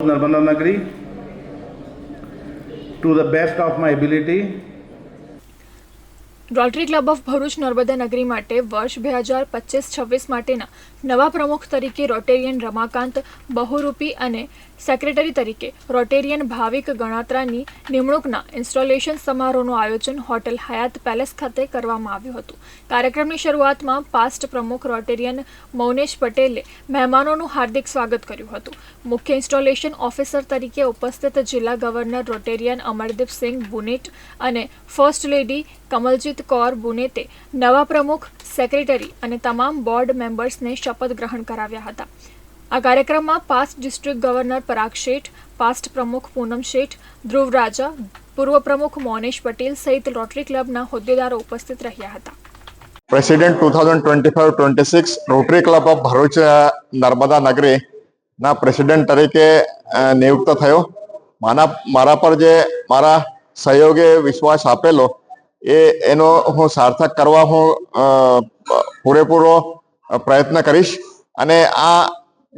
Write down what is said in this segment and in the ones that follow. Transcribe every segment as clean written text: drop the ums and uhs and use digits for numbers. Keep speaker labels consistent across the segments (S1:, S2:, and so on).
S1: Narbanda Nagari to the best of my ability.
S2: Rotary club of Bharuch Narmada નગરી માટે વર્ષ 2025-26 માટેના નવા પ્રમુખ તરીકે રોટેરિયન રમાકાંત બહુરૂપી અને સેક્રેટરી તરીકે રોટેરિયન ભાવિક ગણાત્રાની નિમણૂકના ઇન્સ્ટોલેશન સમારોહનું આયોજન હોટેલ હયાત પેલેસ ખાતે કરવામાં આવ્યું હતું. કાર્યક્રમની શરૂઆતમાં પાસ્ટ પ્રમુખ રોટેરિયન મૌનેશ પટેલે મહેમાનોનું હાર્દિક સ્વાગત કર્યું હતું. મુખ્ય ઇન્સ્ટોલેશન ઓફિસર તરીકે ઉપસ્થિત જિલ્લા ગવર્નર રોટેરિયન અમરદીપસિંહ બુનેટ અને ફર્સ્ટ લેડી કમલજીત કૌર બુનેતે નવા પ્રમુખ, સેક્રેટરી અને તમામ બોર્ડ મેમ્બર્સને શપથ ગ્રહણ કરાવ્યા હતા. આ કાર્યક્રમમાં પાસ્ટ ડિસ્ટ્રિક્ટ ગવર્નર પરાગ શેઠ, પાસ્ટ પ્રમુખ પૂનમ શેઠ, ધ્રુવ રાજા, પૂર્વ પ્રમુખ મોનેશ પટેલ સહિત રોટરી ક્લબના હોદ્દેદારો ઉપસ્થિત રહ્યા હતા.
S3: President 2025-26 rotary club of Bharuch Narmada નગરી ના પ્રેસિડેન્ટ તરીકે નિયુક્ત થયો. મારા પર જે મારા સહયોગે વિશ્વાસ આપેલો એનો હું સાર્થક કરવા હું પૂરેપૂરો પ્રયત્ન કરીશ. અને આ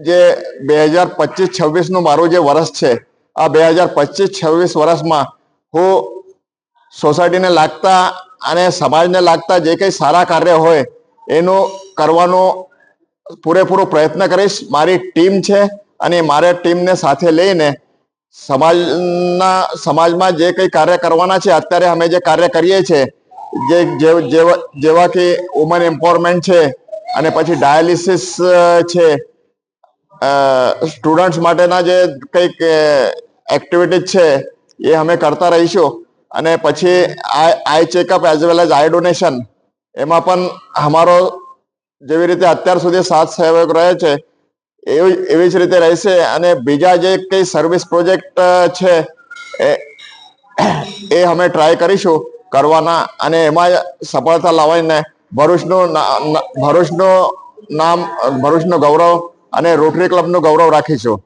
S3: જે 2025-26 નું મારું જે વર્ષ છે, આ 2025-26 વર્ષમાં હું સોસાયટીને લાગતા અને સમાજને લાગતા જે કંઈ સારા કાર્ય હોય એનું કરવાનો પૂરેપૂરો પ્રયત્ન કરીશ. મારી ટીમ છે અને મારે ટીમને સાથે લઈને સમાજમાં જે કંઈ કાર્ય કરવાના છે, અત્યારે અમે જે કાર્ય કરીએ છીએ જેવા કે વુમન એમ્પાવરમેન્ટ છે અને પછી ડાયાલિસિસ છે, સ્ટુડન્ટ્સ માટેના જે કંઈક એક્ટિવિટીઝ છે એ અમે કરતા રહીશું. અને પછી આઈ checkup as well as I donation એમાં પણ અમારો જેવી રીતે અત્યાર સુધી સાથ સહયોગ રહે છે એવી જ રીતે રહેશે. અને બીજા જે કંઈ સર્વિસ પ્રોજેક્ટ છે એ અમે ટ્રાય કરીશું કરવાના અને એમાં સફળતા લાવીને ભરૂચનું નામ, ભરૂચનું ગૌરવ અને રોટરી ક્લબનું ગૌરવ રાખીશું.